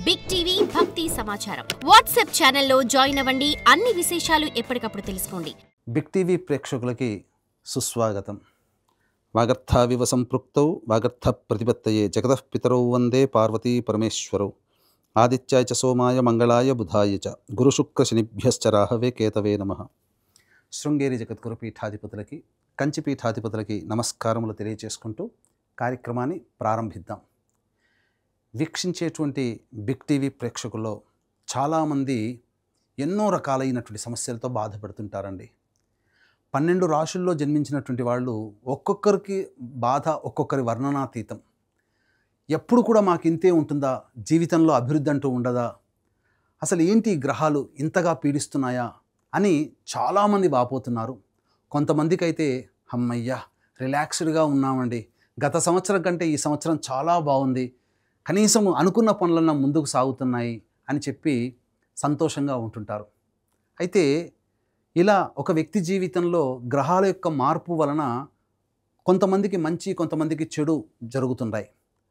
Big TV భక్తి సమాచారం WhatsApp ఛానల్లో జాయిన్ అవ్వండి. అన్ని విశేషాలు ఎప్పటికప్పుడు తెలుసుకోండి. బిగ్ టీవీ ప్రేక్షకులకి సుస్వాగతం. వాగర్థావివ సంపృక్తౌ వాగర్థ ప్రతిపత్తయే జగతః పితరౌ వందే పార్వతీ పరమేశ్వరౌ. ఆదిత్యాయ చ సోమాయ మంగళాయ బుధాయ చ గురుశుక్ర శనిభ్యశ్చ రాహవే కేతవే నమః. శృంగేరి జగద్గురు పీఠాధిపతులకి, కంచి పీఠాధిపతులకి నమస్కారములు తెలియజేసుకుంటూ కార్యక్రమాన్ని ప్రారంభిద్దాం. వీక్షించేటువంటి బిగ్ టీవీ ప్రేక్షకుల్లో చాలామంది ఎన్నో రకాలైనటువంటి సమస్యలతో బాధపడుతుంటారండి. 12 రాశుల్లో జన్మించినటువంటి వాళ్ళు ఒక్కొక్కరికి బాధ ఒక్కొక్కరి వర్ణనాతీతం. ఎప్పుడు కూడా మాకు ఇంతే ఉంటుందా, జీవితంలో అభివృద్ధి అంటూ ఉండదా, అసలు ఏంటి గ్రహాలు ఇంతగా పీడిస్తున్నాయా అని చాలామంది వాపోతున్నారు. కొంతమందికి అయితే అమ్మయ్యా రిలాక్స్డ్గా ఉన్నామండి, గత సంవత్సరం కంటే ఈ సంవత్సరం చాలా బాగుంది, కనీసం అనుకున్న పనులన్నా ముందుకు సాగుతున్నాయి అని చెప్పి సంతోషంగా ఉంటుంటారు. అయితే ఇలా ఒక వ్యక్తి జీవితంలో గ్రహాల యొక్క మార్పు వలన కొంతమందికి మంచి, కొంతమందికి చెడు జరుగుతున్నాయి.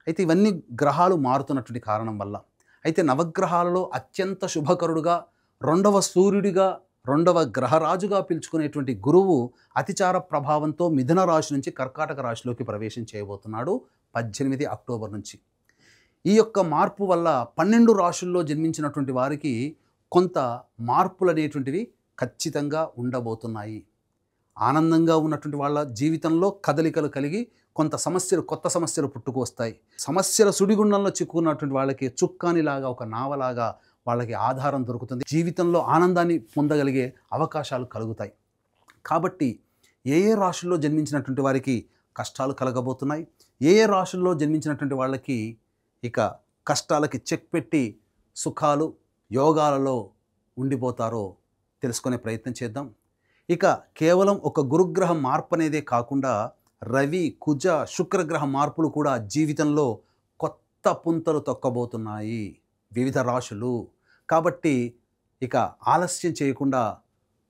అయితే ఇవన్నీ గ్రహాలు మారుతున్నటువంటి కారణం వల్ల. అయితే నవగ్రహాలలో అత్యంత శుభకరుడుగా, రెండవ సూర్యుడిగా, రెండవ గ్రహరాజుగా పిలుచుకునేటువంటి గురువు అతిచార ప్రభావంతో మిథున రాశి నుంచి కర్కాటక రాశిలోకి ప్రవేశం చేయబోతున్నాడు 18 అక్టోబర్ నుంచి. ఈ యొక్క మార్పు వల్ల 12 రాశుల్లో జన్మించినటువంటి వారికి కొంత మార్పులు అనేటువంటివి ఖచ్చితంగా ఉండబోతున్నాయి. ఆనందంగా ఉన్నటువంటి వాళ్ళ జీవితంలో కదలికలు కలిగి కొంత సమస్యలు, కొత్త సమస్యలు పుట్టుకొస్తాయి. సమస్యల సుడిగుండంలో చిక్కుకున్నటువంటి వాళ్ళకి చుక్కానిలాగా, ఒక నావలాగా వాళ్ళకి ఆధారం దొరుకుతుంది. జీవితంలో ఆనందాన్ని పొందగలిగే అవకాశాలు కలుగుతాయి. కాబట్టి ఏ ఏ రాశుల్లో జన్మించినటువంటి వారికి కష్టాలు కలగబోతున్నాయి, ఏ ఏ రాశుల్లో జన్మించినటువంటి వాళ్ళకి ఇక కష్టాలకి చెక్ పెట్టి సుఖాలు యోగాలలో ఉండిపోతారో తెలుసుకునే ప్రయత్నం చేద్దాం. ఇక కేవలం ఒక గురుగ్రహ మార్పు అనేదే కాకుండా రవి, కుజ, శుక్రగ్రహ మార్పులు కూడా జీవితంలో కొత్త పుంతలు తొక్కబోతున్నాయి వివిధ రాశులు. కాబట్టి ఇక ఆలస్యం చేయకుండా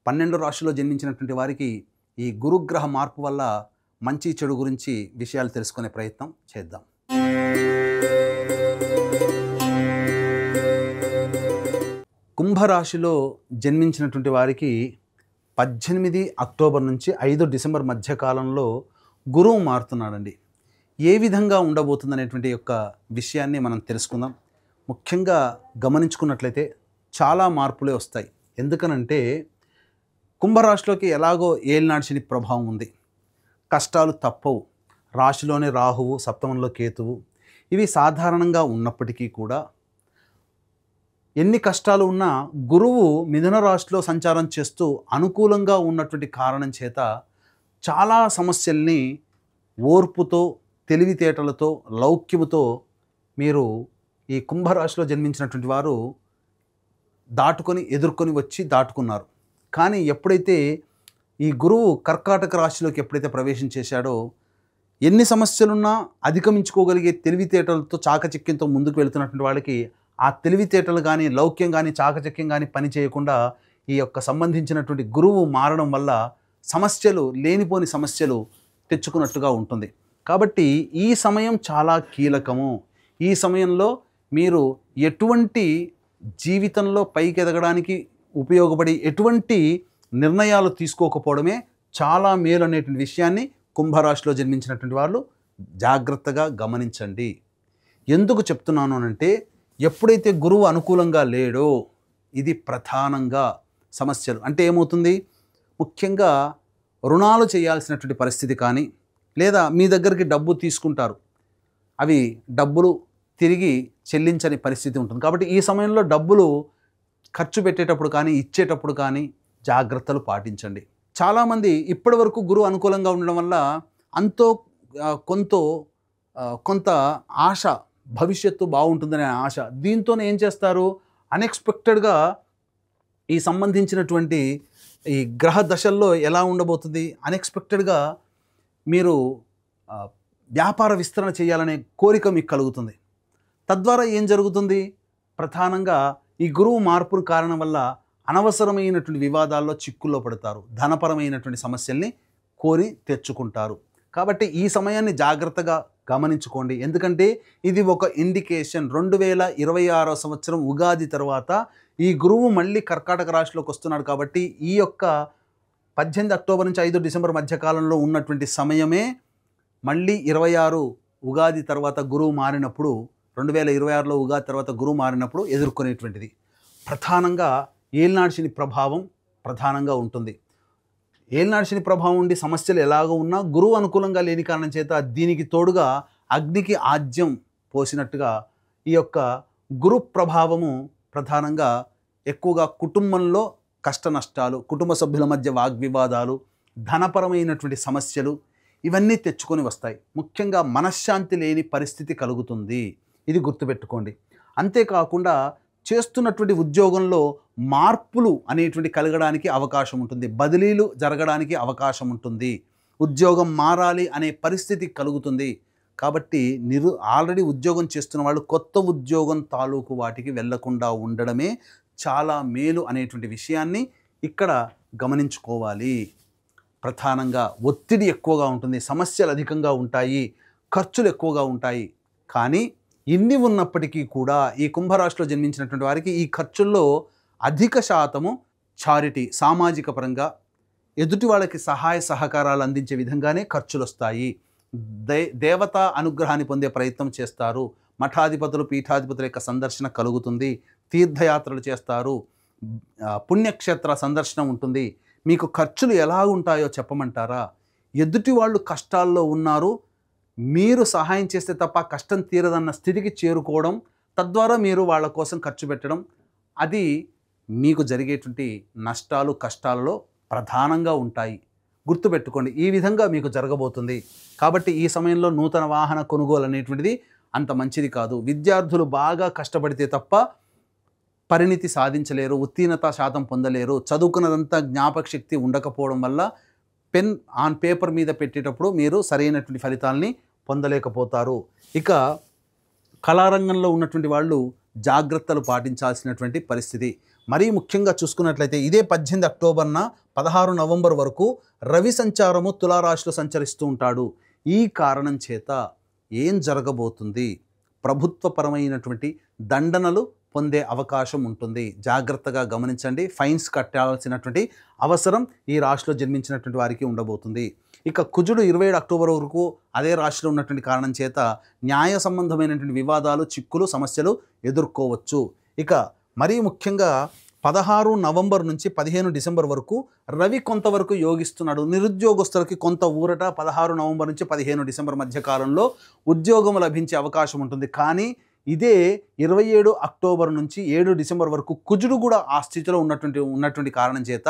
12 రాశుల్లో జన్మించినటువంటి వారికి ఈ గురుగ్రహ మార్పు వల్ల మంచి చెడు గురించి విషయాలు తెలుసుకునే ప్రయత్నం చేద్దాం. కుంభరాశిలో జన్మించినటువంటి వారికి 18 అక్టోబర్ నుంచి 5 డిసెంబర్ మధ్యకాలంలో గురువు మారుతున్నాడండి. ఏ విధంగా ఉండబోతుందనేటువంటి యొక్క విషయాన్ని మనం తెలుసుకుందాం. ముఖ్యంగా గమనించుకున్నట్లయితే చాలా మార్పులే వస్తాయి. ఎందుకనంటే కుంభరాశిలోకి ఎలాగో ఏలినాటి శని ప్రభావం ఉంది, కష్టాలు తప్పవు. రాశిలోనే రాహువు, సప్తమంలో కేతువు, ఇవి సాధారణంగా ఉన్నప్పటికీ కూడా ఎన్ని కష్టాలు ఉన్నా గురువు మిథున రాశిలో సంచారం చేస్తూ అనుకూలంగా ఉన్నటువంటి కారణం చేత చాలా సమస్యల్ని ఓర్పుతో, తెలివితేటలతో, లౌక్యముతో మీరు ఈ కుంభరాశిలో జన్మించినటువంటి వారు ఎదుర్కొని వచ్చి దాటుకున్నారు. కానీ ఎప్పుడైతే ఈ గురువు కర్కాటక రాశిలోకి ఎప్పుడైతే ప్రవేశం చేశాడో ఎన్ని సమస్యలున్నా అధిగమించుకోగలిగే తెలివితేటలతో, చాకచక్యంతో ముందుకు వెళుతున్నటువంటి వాళ్ళకి ఆ తెలివితేటలు కానీ, లౌక్యం కానీ, చాకచక్యం కానీ పని చేయకుండా ఈ యొక్క సంబంధించినటువంటి గురువు మారడం వల్ల సమస్యలు, లేనిపోని సమస్యలు తెచ్చుకున్నట్టుగా ఉంటుంది. కాబట్టి ఈ సమయం చాలా కీలకము. ఈ సమయంలో మీరు ఎటువంటి జీవితంలో పైకి ఎదగడానికి ఉపయోగపడి ఎటువంటి నిర్ణయాలు తీసుకోకపోవడమే చాలా మేలు అనేటువంటి విషయాన్ని కుంభరాశిలో జన్మించినటువంటి వాళ్ళు జాగ్రత్తగా గమనించండి. ఎందుకు చెప్తున్నాను అంటే ఎప్పుడైతే గురువు అనుకూలంగా లేడో ఇది ప్రధానంగా సమస్యలు. అంటే ఏమవుతుంది, ముఖ్యంగా రుణాలు చేయాల్సినటువంటి పరిస్థితి కానీ, లేదా మీ దగ్గరికి డబ్బు తీసుకుంటారు, అవి డబ్బులు తిరిగి చెల్లించని పరిస్థితి ఉంటుంది. కాబట్టి ఈ సమయంలో డబ్బులు ఖర్చు పెట్టేటప్పుడు కానీ, ఇచ్చేటప్పుడు కానీ జాగ్రత్తలు పాటించండి. చాలామంది ఇప్పటి వరకు గురువు అనుకూలంగా ఉండడం వల్ల కొంత ఆశ, భవిష్యత్తు బాగుంటుందనే ఆశ, దీంతోనే ఏం చేస్తారు, అన్ఎక్స్పెక్టెడ్గా ఈ సంబంధించినటువంటి ఈ గ్రహ దశల్లో ఎలా ఉండబోతుంది, అన్ఎక్స్పెక్టెడ్గా మీరు వ్యాపార విస్తరణ చేయాలనే కోరిక మీకు కలుగుతుంది. తద్వారా ఏం జరుగుతుంది, ప్రధానంగా ఈ గురువు మార్పుల కారణం వల్ల అనవసరమైనటువంటి వివాదాల్లో చిక్కుల్లో పడతారు, ధనపరమైనటువంటి సమస్యల్ని కోరి తెచ్చుకుంటారు. కాబట్టి ఈ సమయాన్ని జాగ్రత్తగా గమనించుకోండి. ఎందుకంటే ఇది ఒక ఇండికేషన్. 2026 సంవత్సరం ఉగాది తర్వాత ఈ గురువు మళ్ళీ కర్కాటక రాశిలోకి వస్తున్నాడు కాబట్టి ఈ యొక్క 18 అక్టోబర్ నుంచి 5 డిసెంబర్ మధ్యకాలంలో ఉన్నటువంటి సమయమే మళ్ళీ 26 ఉగాది తర్వాత గురువు మారినప్పుడు 2026లో ఉగాది తర్వాత గురువు మారినప్పుడు ఎదుర్కొనేటువంటిది. ప్రధానంగా ఏలినాడు శని ప్రభావం ప్రధానంగా ఉంటుంది. ఏలినాడు శని ప్రభావం ఉండి సమస్యలు ఎలాగో ఉన్నా గురువు అనుకూలంగా లేని కారణం చేత దీనికి తోడుగా అగ్నికి ఆజ్యం పోసినట్టుగా ఈ యొక్క గురు ప్రభావము ప్రధానంగా ఎక్కువగా కుటుంబంలో కష్ట నష్టాలు, కుటుంబ సభ్యుల మధ్య వాగ్వివాదాలు, ధనపరమైనటువంటి సమస్యలు ఇవన్నీ తెచ్చుకొని వస్తాయి. ముఖ్యంగా మనశ్శాంతి లేని పరిస్థితి కలుగుతుంది. ఇది గుర్తుపెట్టుకోండి. అంతేకాకుండా చేస్తున్నటువంటి ఉద్యోగంలో మార్పులు అనేటువంటి కలగడానికి అవకాశం ఉంటుంది. బదిలీలు జరగడానికి అవకాశం ఉంటుంది. ఉద్యోగం మారాలి అనే పరిస్థితి కలుగుతుంది. కాబట్టి ఆల్రెడీ ఉద్యోగం చేస్తున్న వాళ్ళు కొత్త ఉద్యోగం తాలూకు వాటికి వెళ్లకుండా ఉండడమే చాలా మేలు అనేటువంటి విషయాన్ని ఇక్కడ గమనించుకోవాలి. ప్రధానంగా ఒత్తిడి ఎక్కువగా ఉంటుంది, సమస్యలు అధికంగా ఉంటాయి, ఖర్చులు ఎక్కువగా ఉంటాయి. కానీ ఇన్ని ఉన్నప్పటికీ కూడా ఈ కుంభరాశిలో జన్మించినటువంటి వారికి ఈ ఖర్చుల్లో అధిక శాతము చారిటీ, సామాజిక పరంగా ఎదుటి వాళ్ళకి సహాయ సహకారాలు అందించే విధంగానే ఖర్చులు వస్తాయి. దేవతా అనుగ్రహాన్ని పొందే ప్రయత్నం చేస్తారు. మఠాధిపతులు, పీఠాధిపతుల యొక్క సందర్శన కలుగుతుంది. తీర్థయాత్రలు చేస్తారు. పుణ్యక్షేత్ర సందర్శనం ఉంటుంది. మీకు ఖర్చులు ఎలా ఉంటాయో చెప్పమంటారా? ఎదుటి వాళ్ళు కష్టాల్లో ఉన్నారు, మీరు సహాయం చేస్తే తప్ప కష్టం తీరదన్న స్థితికి చేరుకోవడం, తద్వారా మీరు వాళ్ళ కోసం ఖర్చు పెట్టడం, అది మీకు జరిగేటువంటి నష్టాలు కష్టాలలో ప్రధానంగా ఉంటాయి. గుర్తుపెట్టుకోండి, ఈ విధంగా మీకు జరగబోతుంది. కాబట్టి ఈ సమయంలో నూతన వాహన కొనుగోలు అనేటువంటిది అంత మంచిది కాదు. విద్యార్థులు బాగా కష్టపడితే తప్ప పరిణితి సాధించలేరు, ఉత్తీర్ణత శాతం పొందలేరు. చదువుకున్నదంతా జ్ఞాపక శక్తి ఉండకపోవడం వల్ల పెన్ ఆన్ పేపర్ మీద పెట్టేటప్పుడు మీరు సరైనటువంటి ఫలితాలని పొందలేకపోతారు. ఇక కళారంగంలో ఉన్నటువంటి వాళ్ళు జాగ్రత్తలు పాటించాల్సినటువంటి పరిస్థితి. మరీ ముఖ్యంగా చూసుకున్నట్లయితే ఇదే 18 అక్టోబర్న 16 నవంబర్ వరకు రవి సంచారము తులారాశిలో సంచరిస్తూ ఉంటాడు. ఈ కారణం చేత ఏం జరగబోతుంది? ప్రభుత్వపరమైనటువంటి దండనలు పొందే అవకాశం ఉంటుంది. జాగ్రత్తగా గమనించండి. ఫైన్స్ కట్టాల్సినటువంటి అవసరం ఈ రాశిలో జన్మించినటువంటి వారికి ఉండబోతుంది. ఇక కుజుడు 27 అక్టోబర్ వరకు అదే రాశిలో ఉన్నటువంటి కారణం చేత న్యాయ సంబంధమైనటువంటి వివాదాలు, చిక్కులు, సమస్యలు ఎదుర్కోవచ్చు. ఇక మరీ ముఖ్యంగా 16 నవంబర్ నుంచి 15 డిసెంబర్ వరకు రవి కొంతవరకు యోగిస్తున్నాడు. నిరుద్యోగస్తులకి కొంత ఊరట 16 నవంబర్ నుంచి 15 డిసెంబర్ మధ్య కాలంలో ఉద్యోగం లభించే అవకాశం ఉంటుంది. కానీ ఇదే 27 అక్టోబర్ నుంచి 7 డిసెంబర్ వరకు కుజుడు కూడా ఆ స్థితిలో ఉన్నటువంటి కారణం చేత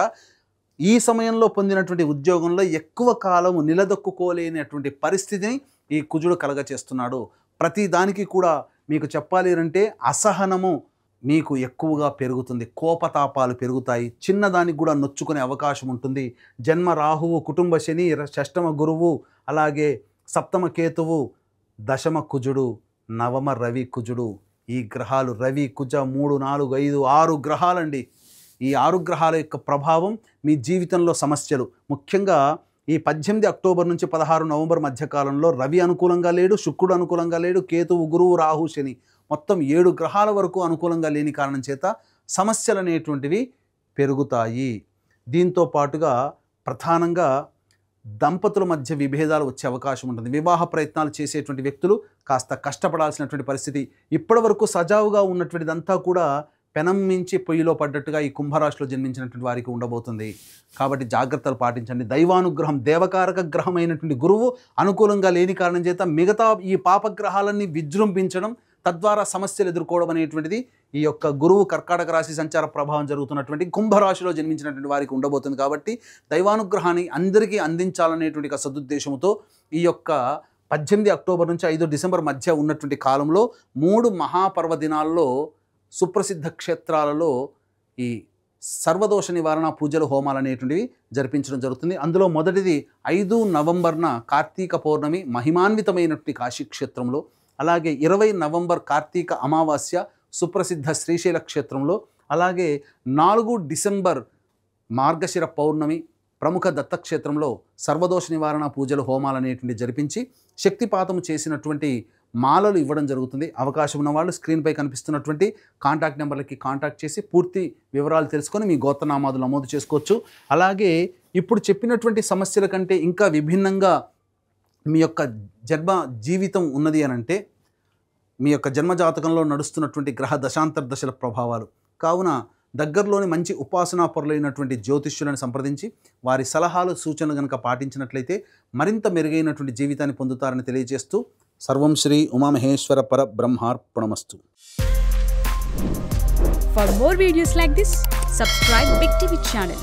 ఈ సమయంలో పొందినటువంటి ఉద్యోగంలో ఎక్కువ కాలం నిలదొక్కుకోలేనటువంటి పరిస్థితిని ఈ కుజుడు కలగచేస్తున్నాడు. ప్రతి దానికి కూడా మీకు చెప్పాలి అంటే అసహనము మీకు ఎక్కువగా పెరుగుతుంది. కోపతాపాలు పెరుగుతాయి. చిన్నదానికి కూడా నొచ్చుకునే అవకాశం ఉంటుంది. జన్మ రాహువు, కుటుంబ శని, షష్టమ గురువు, అలాగే సప్తమ కేతువు, దశమ కుజుడు, నవమ రవి కుజుడు. ఈ గ్రహాలు రవి, కుజ 3, 4, 5, 6 గ్రహాలండి. ఈ 6 గ్రహాల యొక్క ప్రభావం మీ జీవితంలో సమస్యలు. ముఖ్యంగా ఈ 18 అక్టోబర్ నుంచి 16 నవంబర్ మధ్యకాలంలో రవి అనుకూలంగా లేడు, శుక్రుడు అనుకూలంగా లేడు, కేతువు, గురువు, రాహు, శని మొత్తం 7 గ్రహాల వరకు అనుకూలంగా లేని కారణం చేత సమస్యలు అనేటువంటివి పెరుగుతాయి. దీంతో పాటుగా ప్రధానంగా దంపతుల మధ్య విభేదాలు వచ్చే అవకాశం ఉంటుంది. వివాహ ప్రయత్నాలు చేసేటువంటి వ్యక్తులు కాస్త కష్టపడాల్సినటువంటి పరిస్థితి. ఇప్పటి వరకు సజావుగా ఉన్నటువంటిదంతా కూడా పెనం మించి పొయ్యిలో పడ్డట్టుగా ఈ కుంభరాశిలో జన్మించినటువంటి వారికి ఉండబోతుంది. కాబట్టి జాగ్రత్తలు పాటించండి. దైవానుగ్రహం, దేవకారక గ్రహం అయినటువంటి గురువు అనుకూలంగా లేని కారణం చేత మిగతా ఈ పాపగ్రహాలన్నీ విజృంభించడం, తద్వారా సమస్యలు ఎదుర్కోవడం అనేటువంటిది ఈ యొక్క గురువు కర్కాటక రాశి సంచార ప్రభావం జరుగుతున్నటువంటి కుంభరాశిలో జన్మించినటువంటి వారికి ఉండబోతుంది. కాబట్టి దైవానుగ్రహాన్ని అందరికీ అందించాలనేటువంటి సదుద్దేశంతో ఈ యొక్క 18 అక్టోబర్ నుంచి 5 డిసెంబర్ మధ్య ఉన్నటువంటి కాలంలో 3 మహాపర్వదినాల్లో సుప్రసిద్ధ క్షేత్రాలలో ఈ సర్వదోష నివారణ పూజలు, హోమాలు అనేటువంటివి జరిపించడం జరుగుతుంది. అందులో మొదటిది 5 నవంబర్న కార్తీక పౌర్ణమి మహిమాన్వితమైనటువంటి కాశీక్షేత్రంలో, అలాగే 20 నవంబర్ కార్తీక అమావాస్య సుప్రసిద్ధ శ్రీశైల క్షేత్రంలో, అలాగే 4 డిసెంబర్ మార్గశిర పౌర్ణమి ప్రముఖ దత్తక్షేత్రంలో సర్వదోష నివారణ పూజలు హోమాలు అనేటువంటి జరిపించి శక్తిపాతం చేసినటువంటి మాలలు ఇవ్వడం జరుగుతుంది. అవకాశం ఉన్న వాళ్ళు స్క్రీన్పై కనిపిస్తున్నటువంటి కాంటాక్ట్ నెంబర్లకి కాంటాక్ట్ చేసి పూర్తి వివరాలు తెలుసుకొని మీ గోత్రనామాదులు నమోదు చేసుకోవచ్చు. అలాగే ఇప్పుడు చెప్పినటువంటి సమస్యల కంటే ఇంకా విభిన్నంగా మీ యొక్క జన్మ జీవితం ఉన్నది అని అంటే మీ యొక్క జన్మజాతకంలో నడుస్తున్నటువంటి గ్రహ దశాంతర దశల ప్రభావాలు కావున దగ్గరలోని మంచి ఉపాసనా పరులైనటువంటి జ్యోతిష్యులను సంప్రదించి వారి సలహాలు సూచనలు కనుక పాటించినట్లయితే మరింత మెరుగైనటువంటి జీవితాన్ని పొందుతారని తెలియజేస్తూ సర్వం శ్రీ ఉమామహేశ్వర పర బ్రహ్మార్పణమస్తు. For more videos like this, subscribe Big TV channel.